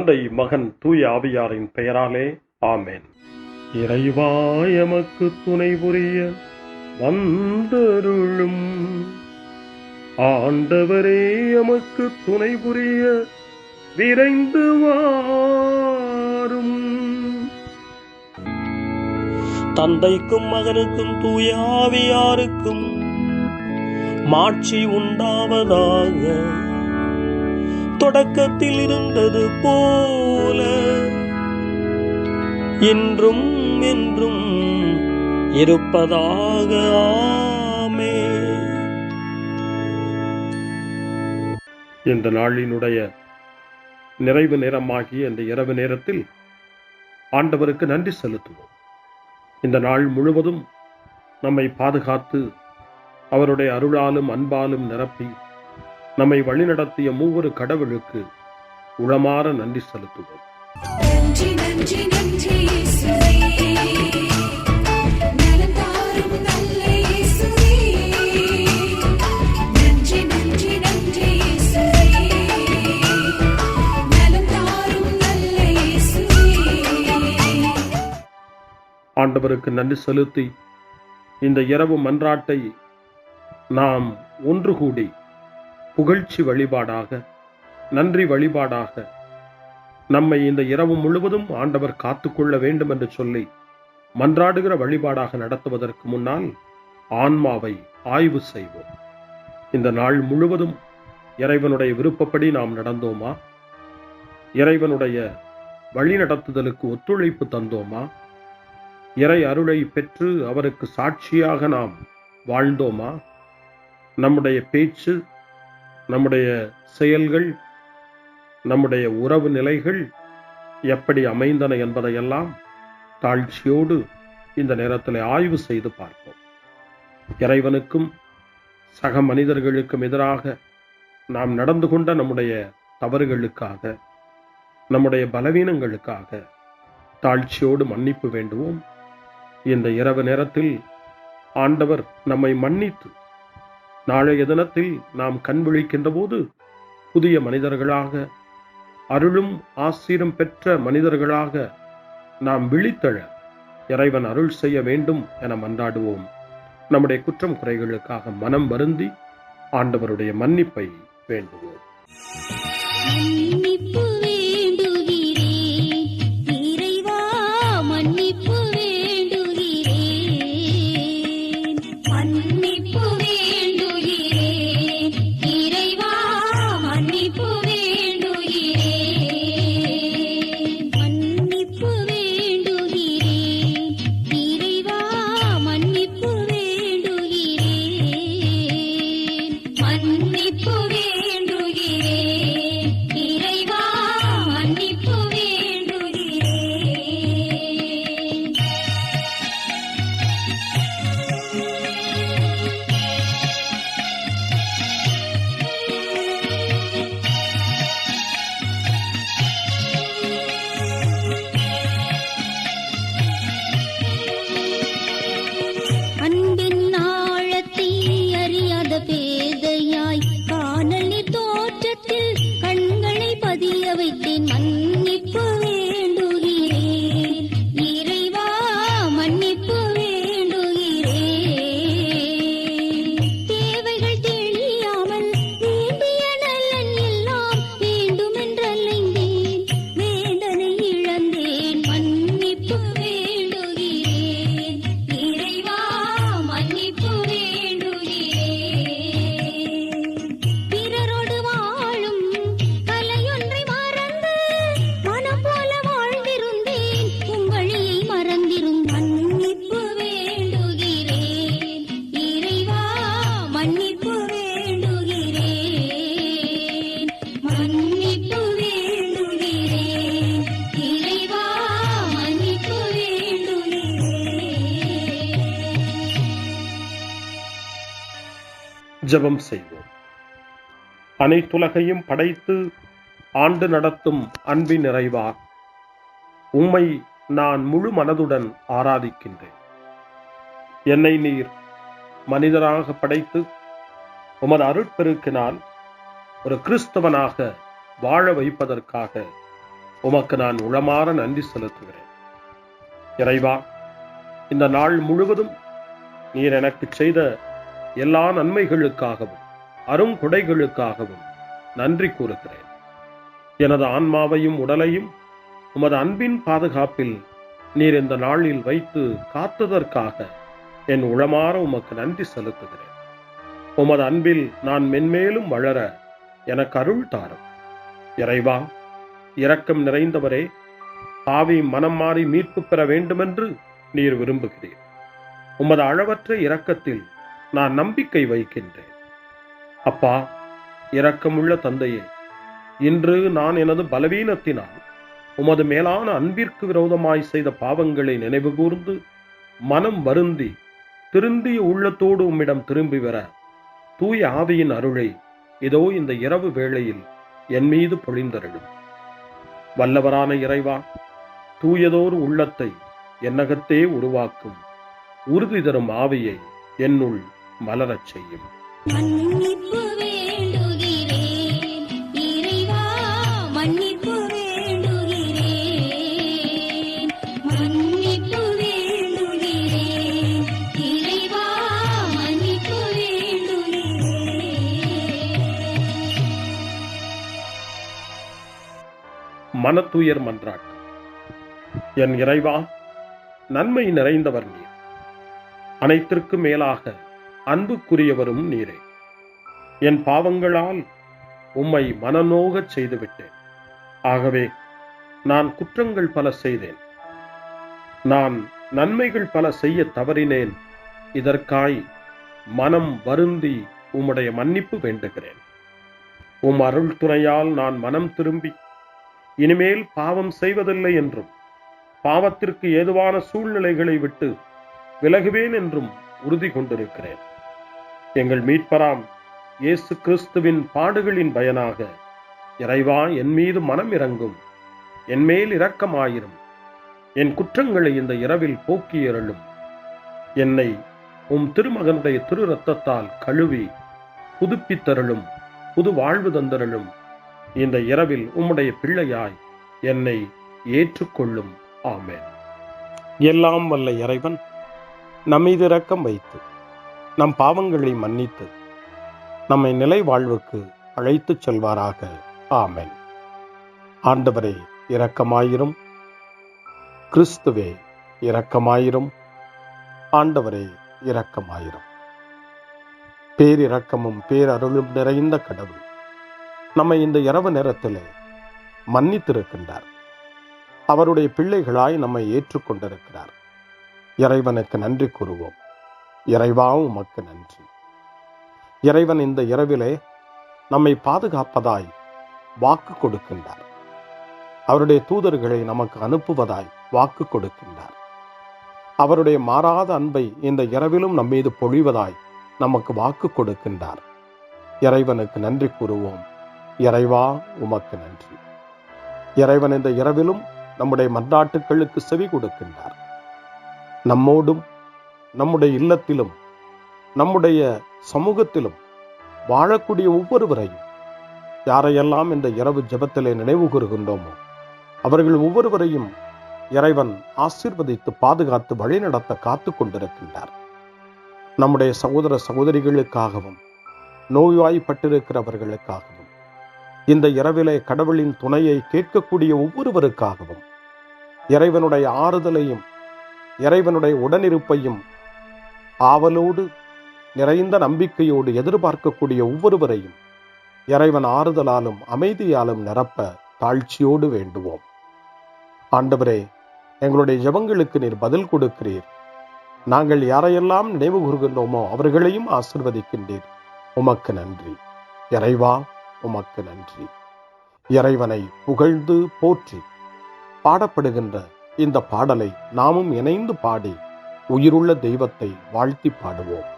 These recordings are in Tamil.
தந்தை, மகன், தூய ஆவியாரின் பெயராலே ஆமென். இறைவா எமக்கு துணை புரிய வந்தருளும். ஆண்டவரே எமக்கு துணை புரிய விரைந்து வாரும். தந்தைக்கும் மகனுக்கும் தூய ஆவியாருக்கும் மாட்சி உண்டாவதாக. தொடக்கத்தில் இருந்தது போல இன்றும் என்றும் இருப்பதாக. ஆமென். இந்த நாளினுடைய நிறைவு நேரமாகிய இந்த இரவு நேரத்தில் ஆண்டவருக்கு நன்றி செலுத்துவோம். இந்த நாள் முழுவதும் நம்மை பாதுகாத்து அவருடைய அருளாலும் அன்பாலும் நிரப்பி நம்மை வழிநடத்திய மூவொரு கடவுளுக்கு உளமாற நன்றி செலுத்துவோம். நன்றி நன்றி நன்றி இயேசுவே, நலம் தாரும் நல்ல இயேசுவே. நன்றி நன்றி நன்றி இயேசுவே, நலம் தாரும் நல்ல இயேசுவே. ஆண்டவருக்கு நன்றி செலுத்தி இந்த இரவு மன்றாட்டை நாம் ஒன்று கூடி புகழ்ச்சி வழிபாடாக, நன்றி வழிபாடாக நம்மை இந்த இரவு முழுவதும் ஆண்டவர் காத்துக்கொள்ள வேண்டும் என்று சொல்லி மன்றாடுகிற வழிபாடாக நடத்துவதற்கு முன்னால் ஆன்மாவை ஆய்வு செய்வோம். இந்த நாள் முழுவதும் இறைவனுடைய விருப்பப்படி நாம் நடந்தோமா? இறைவனுடைய வழிநடத்துதலுக்கு ஒத்துழைப்பு தந்தோமா? இறை அருளை பெற்று அவருக்கு சாட்சியாக நாம் வாழ்ந்தோமா? நம்முடைய பேச்சு, நம்முடைய செயல்கள், நம்முடைய உறவு நிலைகள் எப்படி அமைந்தன என்பதையெல்லாம் தாழ்ச்சியோடு இந்த நேரத்தில் ஆய்வு செய்து பார்ப்போம். இறைவனுக்கும் சக மனிதர்களுக்கும் எதிராக நாம் நடந்து கொண்ட நம்முடைய தவறுகளுக்காக, நம்முடைய பலவீனங்களுக்காக தாழ்ச்சியோடு மன்னிப்பு வேண்டுவோம். இந்த இரவு நேரத்தில் ஆண்டவர் நம்மை மன்னித்து நாளைய தினத்தில் நாம் கண் விழிக்கின்ற போது புதிய மனிதர்களாக, அருளும் ஆசீரும் பெற்ற மனிதர்களாக நாம் விழித்தெழ இறைவன் அருள் செய்ய வேண்டும் என மன்றாடுவோம். நம்முடைய குற்றம் குறைகளுக்காக மனம் வருந்தி ஆண்டவருடைய மன்னிப்பை வேண்டுவோம். மன்னிப்பு வேண்டுகிறேன் இறைவா, மன்னிப்பு வேண்டுகிறேன். மன்னிப்பு வேண்டுகிறேன் இறைவா, மன்னிப்பு வேண்டுகிறேன். மன்னிப்பு வேண்டுகிறேன் இறைவா, மன்னிப்பு வேண்டுகிறேன். மன்னிப்பு வேண்டுகிறேன் இறைவா, மன்னிப்பு வேண்டுகிறேன். அன்பின் ஆழத்தை அறியாத பேதையாய் காணல் நீர் தோற்றத்தில் கண்களை பதிய வைத்தேன். மன்னிப்பு வேண்டுகிறேன் இறைவா, மன்னிப்பு வேண்டுகிறேன். தேவைகள் தெளியாமல் வேண்டிய நலன் எல்லாம் வேண்டுமென்றலைந்தேன், வேதனை இழந்தேன். மன்னிப்பு வேண்டுகிறேன் இறைவா, மன்னிப்பு வேண்டுகிறேன். பிறரோடு வாழும் கலையொன்றை மறந்து மனம் போல வாழ்ந்திருந்தேன், உம் வழியை மறந்திரும். மன்னிப்பு வேண்டுகிறேன் இறைவா, மன்னிப்பு வேண்டுகிறேன். மன்னிப்பு வேண்டுகிறேன் இறைவா, மன்னிப்பு வேண்டுகிறேன். ஜெபம் செய்வோம். அனைத்துலகையும் படைத்து ஆண்டு நடத்தும் அன்பின் நிறைவா, உம்மை நான் முழு மனதுடன் ஆராதிக்கின்றேன். என்னை நீர் மனிதராக படைத்து உமது அருட்பெருக்கினால் ஒரு கிறிஸ்தவனாக வாழ வைப்பதற்காக உமக்கு நான் உளமாற நன்றி செலுத்துகிறேன். இறைவா, இந்த நாள் முழுவதும் நீர் எனக்கு செய்த எல்லா நன்மைகளுக்காகவும் அருங்கொடைகளுக்காகவும் நன்றி கூறுகிறேன். எனது ஆன்மாவையும் உடலையும் உமது அன்பின் பாதுகாப்பில் நீர் இந்த நாளில் வைத்து காத்ததற்காக என் உளமாற உமக்கு நன்றி செலுத்துகிறேன். உமது அன்பில் நான் மென்மேலும் வளர எனக்கு அருள் தாரும். இறைவா, இரக்கம் நிறைந்தவரே, பாவி மனம் மாறி மீட்பு பெற வேண்டுமென்று நீர் விரும்புகிறீர். உமது அளவற்ற இரக்கத்தில் நான் நம்பிக்கை வைக்கின்றேன். அப்பா, இரக்கமுள்ள தந்தையே, இன்று நான் எனது பலவீனத்தினால் உமது மேலான அன்பிற்கு விரோதமாய் செய்த பாவங்களை நினைவு கூர்ந்து மனம் வருந்தி திருந்திய உள்ளத்தோடு உம்மிடம் திரும்பி வர தூய ஆவியின் அருளை இதோ இந்த இரவு வேளையில் என் மீது பொழிந்தருளும். வல்லவரான இறைவா, தூயதோர் உள்ளத்தை என்னகத்தே உருவாக்கும் உறுதி தரும் ஆவியை என்னுள் மலரச் செய்யும். மன்னிப்பு வேண்டுகிறேன் இறைவா, மன்னிப்பு வேண்டுகிறேன், மன்னிப்பு வேண்டுகிறேன் இறைவா, மன்னிப்பு வேண்டுகிறேன். மனத்துயர் மன்றாட்டு. என் இறைவா, நன்மை நிறைந்தவர் நீர், அனைத்திற்கு மேலாக அன்புக்குரியவரும் நீரே. என் பாவங்களால் உம்மை மனநோகச் செய்துவிட்டேன். ஆகவே நான் குற்றங்கள் பல செய்தேன். நான் நன்மைகள் பல செய்ய தவறினேன். இதற்காய் மனம் வருந்தி உம்முடைய மன்னிப்பு வேண்டுகிறேன். உம் அருள் துணையால் நான் மனம் திரும்பி இனிமேல் பாவம் செய்வதில்லை என்றும் பாவத்திற்கு ஏதுவான சூழ்நிலைகளை விட்டு விலகுவேன் என்றும் உறுதி கொண்டிருக்கிறேன். எங்கள் மீட்பராம் இயேசு கிறிஸ்துவின் பாடுகளின் பயனாக இறைவா, என் மீது மனம் இறங்கும், என் மேல் இரக்கமாயிரும். என் குற்றங்களை இந்த இரவில் போக்கி அருளும். என்னை உம் திருமகனுடைய திரு இரத்தத்தால் கழுவி புதுப்பித்தருளும், புது வாழ்வு தந்தருளும். இந்த இரவில் உம்முடைய பிள்ளையாய் என்னை ஏற்றுக்கொள்ளும். ஆமென். எல்லாம் வல்ல இறைவன் நம்மீது இரக்கம் வைத்து நம் பாவங்களை மன்னித்து நம்மை நிலை வாழ்வுக்கு அழைத்துச் செல்வாராக. ஆமென். ஆண்டவரே இரக்கமாயிரும். கிறிஸ்துவே இரக்கமாயிரும். ஆண்டவரே இரக்கமாயிரும். பேரிரக்கமும் பேரருளும் நிறைந்த கடவுள் நம்மை இந்த இரவு நேரத்திலே மன்னித்திருக்கின்றார். அவருடைய பிள்ளைகளாய் நம்மை ஏற்றுக்கொண்டிருக்கிறார். இறைவனுக்கு நன்றி கூறுவோம். இறைவா, உமக்கு நன்றி. இறைவன் இந்த இரவிலே நம்மை பாதுகாப்பதாய் வாக்கு கொடுக்கின்றார். அவருடைய தூதர்களை நமக்கு அனுப்புவதாய் வாக்கு கொடுக்கின்றார். அவருடைய மாறாத அன்பை இந்த இரவிலும் நம்மீது பொழிவதாய் நமக்கு வாக்கு கொடுக்கின்றார். இறைவனுக்கு நன்றி கூறுவோம். இறைவா, உமக்கு நன்றி. இறைவன் இந்த இரவிலும் நம்முடைய மன்றாட்டுக்களுக்கு செவி கொடுக்கின்றார். நம்மோடும் நம்முடைய இல்லத்திலும் நம்முடைய சமூகத்திலும் வாழக்கூடிய ஒவ்வொருவரையும், யாரையெல்லாம் இந்த இரவு ஜெபத்திலே நினைவு கூறுகின்றோமோ அவர்கள் ஒவ்வொருவரையும் இறைவன் ஆசீர்வதித்து பாதுகாத்து வழிநடத்த காத்து கொண்டிருக்கின்றார். நம்முடைய சகோதர சகோதரிகளுக்காகவும் நோய்வாய்ப்பட்டிருக்கிறவர்களுக்காகவும் இந்த இரவிலே கடவுளின் துணையை கேட்கக்கூடிய ஒவ்வொருவருக்காகவும் இறைவனுடைய ஆறுதலையும் இறைவனுடைய உடனிருப்பையும் ஆவலோடு நிறைந்த நம்பிக்கையோடு எதிர்பார்க்கக்கூடிய ஒவ்வொருவரையும் இறைவன் ஆறுதலாலும் அமைதியாலும் நிரப்ப தாழ்ச்சியோடு வேண்டுவோம். ஆண்டவரே, எங்களுடைய ஜெபங்களுக்கு நீர் பதில் கொடுக்கிறீர். நாங்கள் யாரையெல்லாம் நினைவு கூறுகின்றோமோ அவர்களையும் ஆசீர்வதிக்கின்றீர். உமக்கு நன்றி. இறைவா, உமக்கு நன்றி. இறைவனை புகழ்ந்து போற்றி பாடப்படுகின்ற இந்த பாடலை நாமும் இணைந்து பாடி உயிருள்ள தெய்வத்தை வாழ்த்தி பாடுவோம்.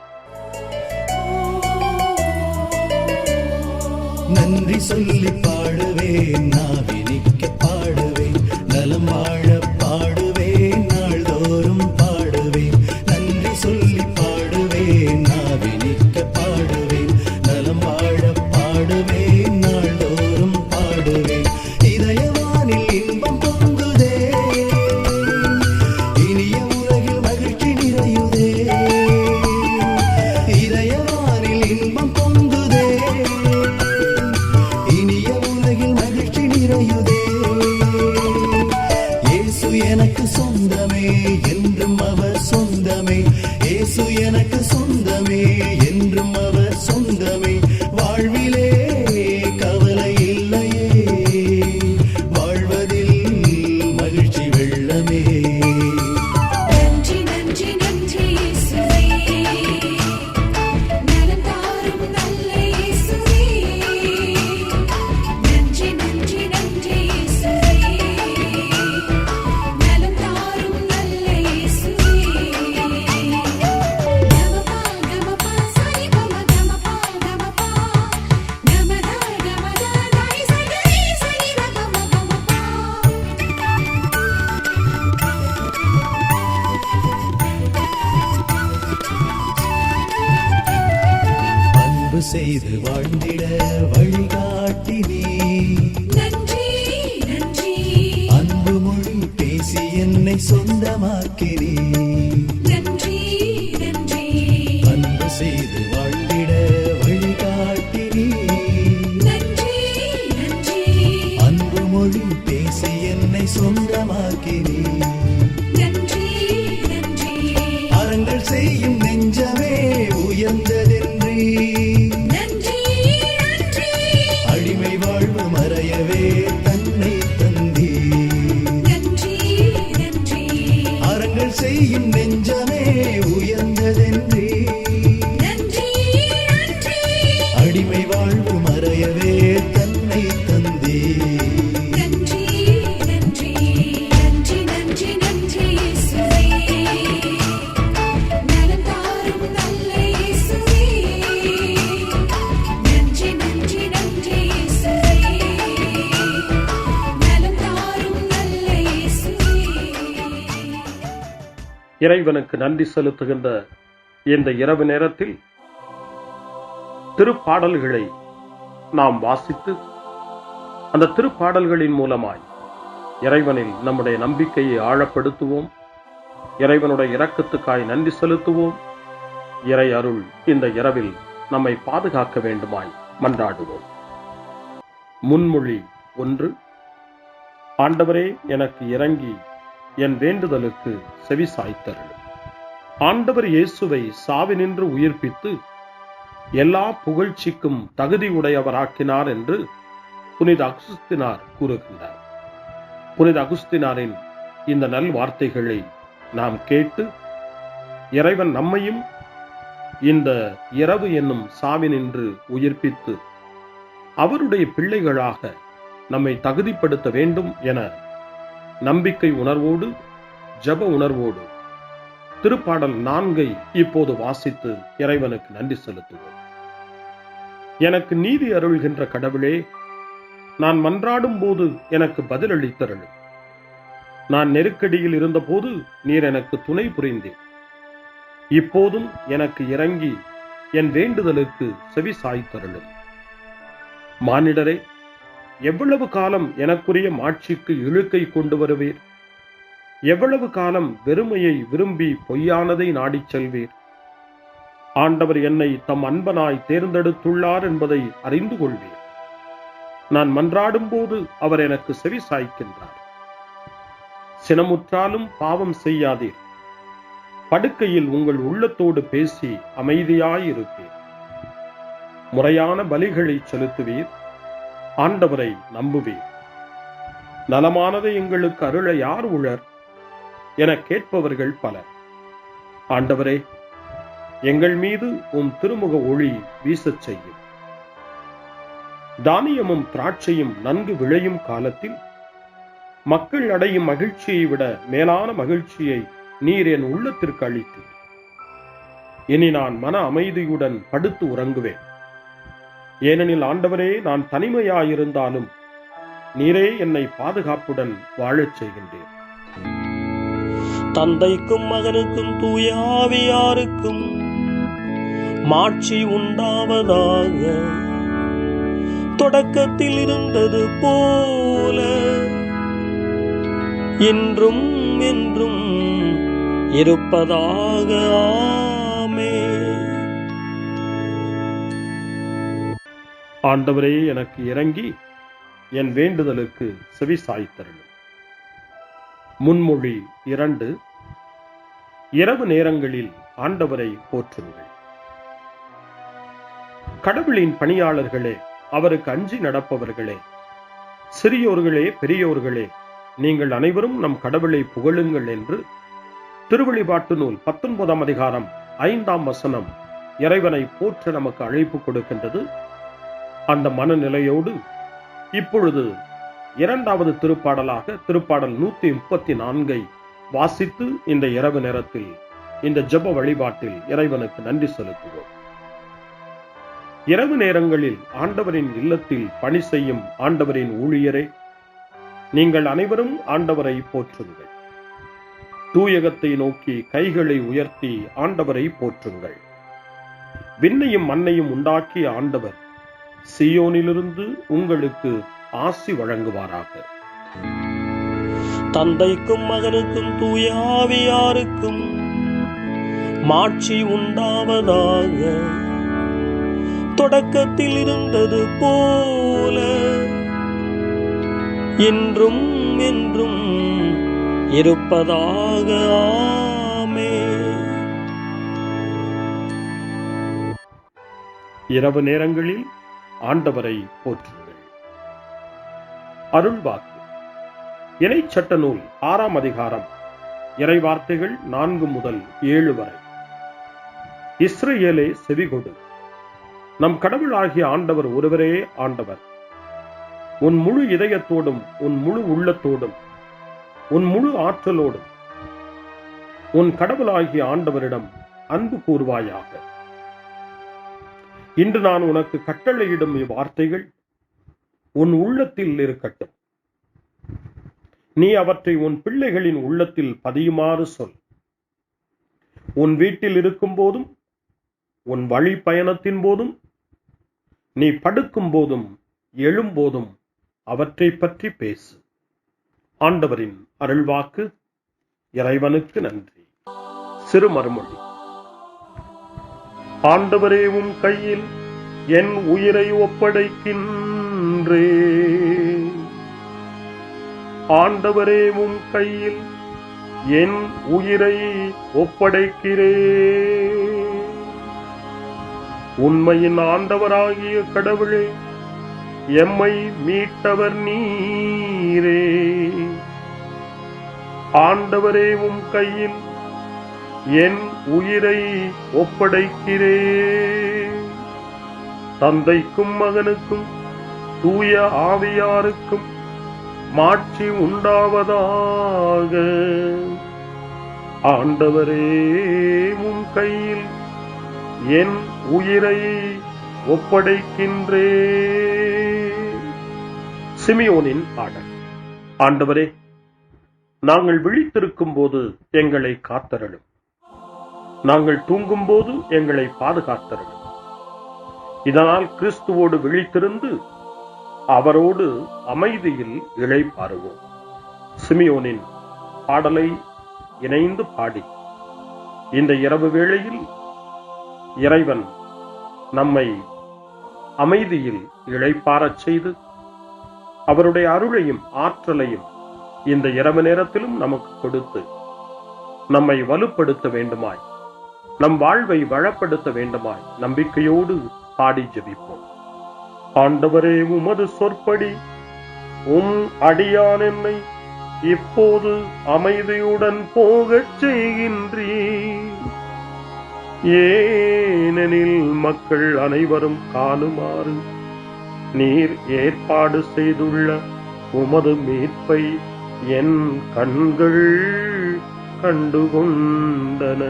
நன்றி சொல்லி பாடுவேன், நாவினிக்க பாடுவேன், நலம் வாழ பாடுவேன், நாள்தோறும் பாடுவேன். நன்றி சொல்லி பாடுவேன், நாவினிக்க பாடுவேன், நலம் வாழ பாடுவேன், நாள்தோறும் பாடுவேன். இதயவானில் எனக்கு சொந்தமே, என்றும் அவர் சொந்தமே. இயேசு எனக்கு சொந்தமே, என்றும் அவர் சொந்தமே. வாழ்விலே கவலை இல்லையே, வாழ்வதில் மகிழ்ச்சி வெள்ளமே. நன்றி நன்றி நன்றி இயேசுவே, நலம் தாரும் நல்ல இயேசுவே. நன்றி நன்றி நன்றி இயேசுவே, நலம் தாரும் நல்ல இயேசுவே. கமபா கமபா சரி கமபா கமபா கமதா கமதா தாய் சரி சரி கமபா. அன்பு செய்து வாழ்ந்திட வழிகாட்டி நீ, நன்றி நன்றி அன்பு மொழி பேசி என்னை சொந்தமாக்கி நீ. நன்றி நன்றி அன்பு செய்து வாழ்ந்திட வழிகாட்டி நீ, நன்றி நன்றி அன்பு மொழி பேசி என்னை சொந்தமாக்கி நீ. நன்றி நன்றி அறங்கள் செய்யும் நெஞ்சமே உயர்ந்ததென்றி, நன்றி நன்றி அடிமை வாழ்வு மறையவே தன்னை தந்தி. நன்றி நன்றி அறங்கள் செய்யும் நெஞ்சமே உயர்ந்ததென்றி, நன்றி நன்றி அடிமை வாழ்வு மறையவே தன்னை தந்தி. நன்றி நன்றி நன்றி நன்றி நன்றி இயேசுவே, நலம் தாரும் நல்ல இயேசுவே. நன்றி நன்றி நன்றி இயேசுவே, நலம் தாரும் நல்ல இயேசுவே. இறைவனுக்கு நன்றி செலுத்துகின்ற இந்த இரவு நேரத்தில் திருப்பாடல்களை நாம் வாசித்து அந்த திருப்பாடல்களின் மூலமாய் இறைவனில் நம்முடைய நம்பிக்கையை ஆழப்படுத்துவோம். இறைவனுடைய இரக்கத்துக்காய் நன்றி செலுத்துவோம். இறை அருள் இந்த இரவில் நம்மை பாதுகாக்க வேண்டுமாய் மன்றாடுவோம். முன்மொழி 1. ஆண்டவரே, எனக்கு இறங்கி என் வேண்டுதலுக்கு செவி சாய்த்தருளும். ஆண்டவர் இயேசுவை சாவினின்று உயிர்ப்பித்து எல்லா புகழ்ச்சிக்கும் தகுதி உடையவராக்கினார் என்று புனித அகுஸ்தினார் கூறுகின்றார். புனித அகுஸ்தினாரின் இந்த நல் வார்த்தைகளை நாம் கேட்டு இறைவன் நம்மையும் இந்த இரவு என்னும் சாவினின்று உயிர்ப்பித்து அவருடைய பிள்ளைகளாக நம்மை தகுதிப்படுத்த வேண்டும் என நம்பிக்கை உணர்வோடு ஜப உணர்வோடு திருப்பாடல் 4 இப்போது வாசித்து இறைவனுக்கு நன்றி செலுத்துவோம். எனக்கு நீதி அருள்கின்ற கடவுளே, நான் மன்றாடும் போது எனக்கு பதிலளித்தருளும். நான் நெருக்கடியில் இருந்தபோது நீர் எனக்கு துணை புரிந்தீர். இப்போதும் எனக்கு இறங்கி என் வேண்டுதலுக்கு செவி சாய்த்தருளும். மானிடரே, எவ்வளவு காலம் எனக்குரிய மாட்சிக்கு இழுக்கை கொண்டு வருவீர்? எவ்வளவு காலம் வெறுமையை விரும்பி பொய்யானதை நாடிச் செல்வீர்? ஆண்டவர் என்னை தம் அன்பனாய் தேர்ந்தெடுத்துள்ளார் என்பதை அறிந்து கொள்வீர். நான் மன்றாடும் போது அவர் எனக்கு செவி சாய்க்கின்றார். சினமுற்றாலும் பாவம் செய்யாதீர். படுக்கையில் உங்கள் உள்ளத்தோடு பேசி அமைதியாயிருப்பீர். முறையான பலிகளை செலுத்துவீர். ஆண்டவரை நம்புவீர். நலமானதை எங்களுக்கு அருள யார் உளர் என கேட்பவர்கள் பலர். ஆண்டவரே, எங்கள் மீது உம் திருமுக ஒளி வீசச் செய்யும். தானியமும் திராட்சையும் நன்கு விளையும் காலத்தில் மக்கள் அடையும் மகிழ்ச்சியை விட மேலான மகிழ்ச்சியை நீர் என் உள்ளத்திற்கு அளித்தீர். இனி நான் மன அமைதியுடன் படுத்து உறங்குவேன். ஏனெனில் ஆண்டவரே, நான் தனிமையாயிருந்தாலும் நீரே என்னை பாதுகாப்புடன் வாழச் செய்கின்றீர். தந்தைக்கும் மகனுக்கும் தூய ஆவியாருக்கும் மாட்சி உண்டாவதாக. தொடக்கத்தில் இருந்தது போல இன்றும் என்றும் இருப்பதாக. ஆமென். ஆண்டவரே, எனக்கு இறங்கி என் வேண்டுதலுக்கு செவி சாய்த்தருளும். முன்மொழி 2. இரவு நேரங்களில் ஆண்டவரை போற்றுங்கள். கடவுளின் பணியாளர்களே, அவருக்கு அஞ்சி நடப்பவர்களே, சிறியோர்களே பெரியோர்களே, நீங்கள் அனைவரும் நம் கடவுளை புகழுங்கள் என்று திருவெளிப்பாட்டு நூல் 19ஆம் அதிகாரம் 5ஆம் வசனம் இறைவனை போற்ற நமக்கு அழைப்பு கொடுக்கின்றது. அந்த மனநிலையோடு இப்பொழுது 2வது திருப்பாடலாக திருப்பாடல் 134 வாசித்து இந்த இரவு நேரத்தில் இந்த ஜெப வழிபாட்டில் இறைவனுக்கு நன்றி செலுத்துவோம். இரவு நேரங்களில் ஆண்டவரின் இல்லத்தில் பணி செய்யும் ஆண்டவரின் ஊழியரே, நீங்கள் அனைவரும் ஆண்டவரை போற்றுங்கள். தூயகத்தை நோக்கி கைகளை உயர்த்தி ஆண்டவரை போற்றுங்கள். விண்ணையும் மண்ணையும் உண்டாக்கிய ஆண்டவர் சீயோனிலிருந்து உங்களுக்கு ஆசி வழங்குவாராக. தந்தைக்கும் மகனுக்கும் தூய ஆவியாருக்கும் மாட்சி உண்டாவதாக. தொடக்கத்தில் இருந்தது போல இன்றும் என்றும் இருப்பதாக. ஆமென். இரவு நேரங்களில் ஆண்டவரை போற்றுங்கள். அருள்வாக்கு. இணைச்சட்ட நூல் 6ஆம் அதிகாரம் இறைவார்த்தைகள் 4 முதல் 7 வரை. இஸ்ரவேலே செவிகொடு, நம் கடவுளாகிய ஆண்டவர் ஒருவரே ஆண்டவர். உன் முழு இதயத்தோடும் உன் முழு உள்ளத்தோடும் உன் முழு ஆற்றலோடும் உன் கடவுளாகிய ஆண்டவரிடம் அன்பு கூர்வாயாக. இன்று நான் உனக்கு கட்டளையிடும் இவ்வார்த்தைகள் உன் உள்ளத்தில் இருக்கட்டும். நீ அவற்றை உன் பிள்ளைகளின் உள்ளத்தில் பதியுமாறு சொல். உன் வீட்டில் இருக்கும் போதும் உன் வழி பயணத்தின் போதும் நீ படுக்கும் போதும் எழும்போதும் அவற்றை பற்றி பேசு. ஆண்டவரின் அருள்வாக்கு. இறைவனுக்கு நன்றி. சிறு மறுமொழி. ஆண்டவரே, உம் கையில் என் உயிரை ஒப்படைக்கின்றேன். ஆண்டவரே, உம் கையில் என் உயிரை ஒப்படைக்கிறேன். உண்மையின் ஆண்டவராகிய கடவுளே, எம்மை மீட்டவர் நீரே. ஆண்டவரே, உம் கையில் என் உயிரை ஒப்படைக்கிறேன். தந்தைக்கும் மகனுக்கும் தூய ஆவியாருக்கும் மாட்சி உண்டாவதாக. ஆண்டவரே, உம் கையில் என் உயிரை ஒப்படைக்கின்றேன். சிமியோனின் பாடல். ஆண்டவரே, நாங்கள் விழித்திருக்கும் போது எங்களை காத்தருளும். நாங்கள் தூங்கும் போது எங்களை பாதுகாத்தருளும். இதனால் கிறிஸ்துவோடு விழித்திருந்து அவரோடு அமைதியில் இளைப்பாறுவோம். சிமியோனின் பாடலை இணைந்து பாடி இந்த இரவு வேளையில் இறைவன் நம்மை அமைதியில் இளைப்பாறச் செய்து அவருடைய அருளையும் ஆற்றலையும் இந்த இரவு நேரத்திலும் நமக்கு கொடுத்து நம்மை வலுப்படுத்த வேண்டுமாய், நம் வாழ்வை வளப்படுத்த வேண்டுமாய் நம்பிக்கையோடு பாடி ஜெபிப்போம். ஆண்டவரே, உமது சொற்படி உம் அடியான் என்னை இப்போது அமைதியுடன் போகச் செய்கின்றீர். ஏனெனில் மக்கள் அனைவரும் காணுமாறு நீர் ஏற்பாடு செய்துள்ள உமது மீட்பை என் கண்கள் கண்டுகொண்டன.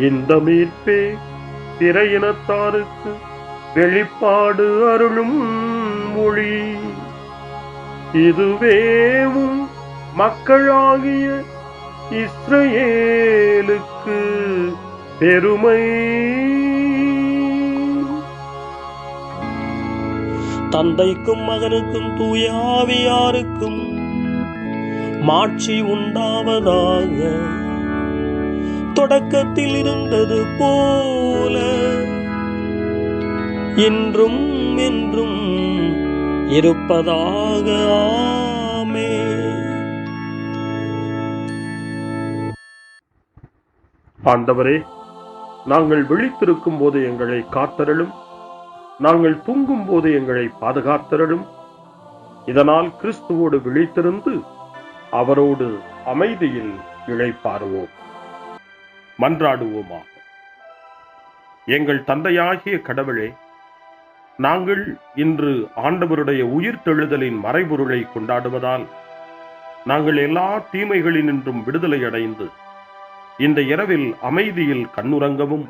இந்த மீட்பே பிற இனத்தாருக்கு வெளிப்பாடு அருளும் மொழி. இதுவேவும் மக்களாகிய இஸ்ரவேலுக்கு பெருமை. தந்தைக்கும் மகனுக்கும் தூய ஆவியாருக்கும் மாட்சி உண்டாவதாக. தொடக்கத்தில் இருந்தது போல இன்றும் என்றும் இருப்பதாக. ஆமென். ஆண்டவரே, நாங்கள் விழித்திருக்கும் போது எங்களை காத்தருளும், நாங்கள் தூங்கும் போது எங்களை பாதுகாத்தருளும். இதனால் கிறிஸ்துவோடு விழித்திருந்து அவரோடு அமைதியில் இளைப்பாறுவோம். மன்றாடுவோமாக. எங்கள் தந்தையாகிய கடவுளே, நாங்கள் இன்று ஆண்டவருடைய உயிர்த்தெழுதலின் மறைபொருளை கொண்டாடுவதால் நாங்கள் எல்லா தீமைகளினின்றும் விடுதலை அடைந்து இந்த இரவில் அமைதியில் கண்ணுறங்கவும்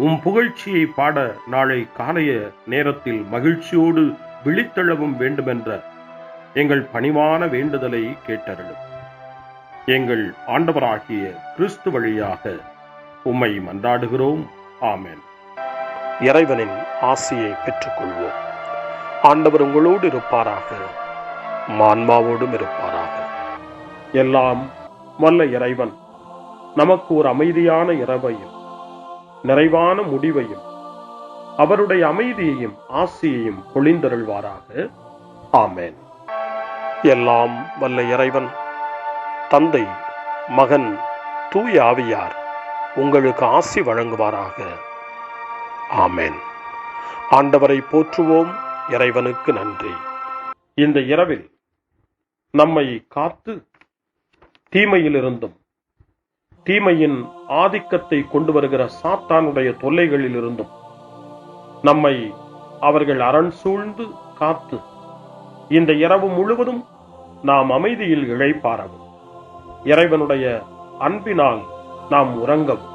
உம் புகழ்ச்சியை பாட நாளை காலைய நேரத்தில் மகிழ்ச்சியோடு விழித்தெழவும் வேண்டுமென்ற எங்கள் பணிவான வேண்டுதலை கேட்டருளும். எங்கள் ஆண்டவராகிய கிறிஸ்து வழியாக உம்மை மன்றாடுகிறோம். ஆமென். இறைவனின் ஆசியை பெற்றுக்கொள்வோம். ஆண்டவர் உங்களோடு இருப்பாராக, ஆன்மாவோடும் இருப்பாராக. எல்லாம் வல்ல இறைவன் நமக்கு ஒரு அமைதியான இரவையும் நிறைவான முடிவையும் அவருடைய அமைதியையும் ஆசியையும் பொழிந்தருள்வாராக. ஆமென். எல்லாம் வல்ல இறைவன் தந்தை, மகன், தூய ஆவியார் உங்களுக்கு ஆசி வழங்குவாராக. ஆமென். ஆண்டவரை போற்றுவோம். இறைவனுக்கு நன்றி. இந்த இரவில் நம்மை காத்து தீமையிலிருந்தும் தீமையின் ஆதிக்கத்தை கொண்டு வருகிற சாத்தானுடைய தொல்லைகளிலிருந்தும் நம்மை அவர்கள் அரண் சூழ்ந்து காத்து இந்த இரவு முழுவதும் நாம் அமைதியில் இளைப்பாறவும், இறைவனுடைய அன்பினால் நாம் உறங்கவும்,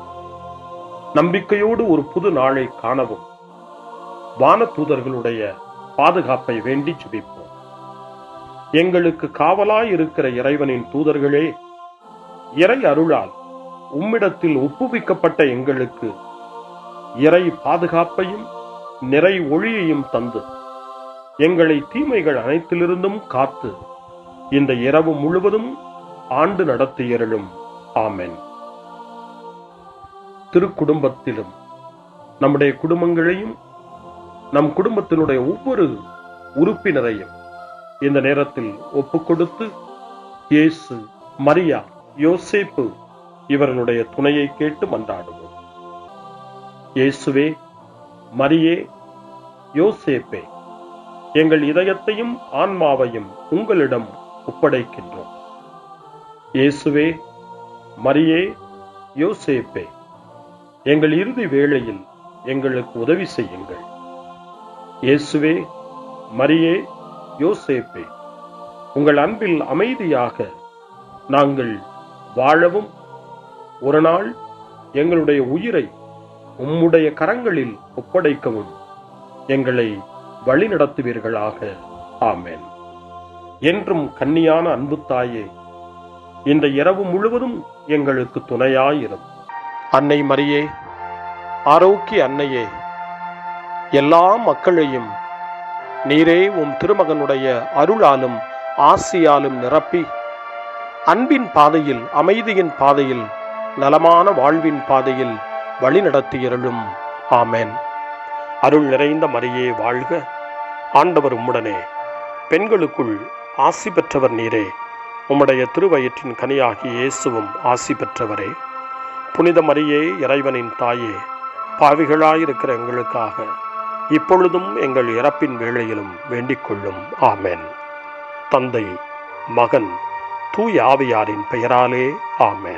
நம்பிக்கையோடு ஒரு புது நாளை காணவும் வானதூதர்களுடைய பாதுகாப்பை வேண்டி ஜெபிப்போம். எங்களுக்கு காவலாய் இருக்கிற இறைவனின் தூதர்களே, இறை அருளால் உம்மிடத்தில் ஒப்புவிக்கப்பட்ட எங்களுக்கு இறை பாதுகாப்பையும் நிறை ஒளியையும் தந்து எங்களை தீமைகள் அனைத்திலிருந்தும் காத்து இந்த இரவு முழுவதும் ஆண்டு நடத்தியருளும். ஆமென். திருக்குடும்பத்திலும் நம்முடைய குடும்பங்களையும் நம் குடும்பத்தினுடைய ஒவ்வொரு உறுப்பினரையும் இந்த நேரத்தில் ஒப்புக்கொடுத்து இயேசு, மரியா, யோசேப்பு இவர்களுடைய துணையை கேட்டு மன்றாடுவோம். இயேசுவே, மரியே, யோசேப்பே, எங்கள் இதயத்தையும் ஆன்மாவையும் உங்களிடம் ஒப்படைக்கின்றோம். இயேசுவே, மரியே, யோசேப்பே, எங்கள் இறுதி வேளையில் எங்களுக்கு உதவி செய்யுங்கள். இயேசுவே, மரியே, யோசேப்பே, உங்கள் அன்பில் அமைதியாக நாங்கள் வாழவும் ஒரு நாள் எங்களுடைய உயிரை உம்முடைய கரங்களில் ஒப்படைக்கவும் எங்களை வழிநடத்துவீர்களாக. ஆமென். என்றும் கன்னியான அன்பு தாயே, இந்த இரவு முழுவதும் எங்களுக்கு துணையாயிரும். அன்னை மரியே, ஆரோக்கிய அன்னையே, எல்லா மக்களையும் நீரே உம் திருமகனுடைய அருளாலும் ஆசியாலும் நிரப்பி அன்பின் பாதையில், அமைதியின் பாதையில், நலமான வாழ்வின் பாதையில் வழிநடத்தியருளும். ஆமென். அருள் நிறைந்த மரியே வாழ்க. ஆண்டவர் உம்முடனே, பெண்களுக்குள் ஆசி பெற்றவர் நீரே. உம்முடைய திருவயிற்றின் கனியாகி இயேசுவும் ஆசி பெற்றவரே. புனித மரியே, இறைவனின் தாயே, பாவிகளாயிருக்கிற எங்களுக்காக இப்பொழுதும் எங்கள் இறப்பின் வேளையிலும் வேண்டிக் கொள்ளும். ஆமென். தந்தை, மகன், தூய ஆவியாரின் பெயராலே. ஆமென்.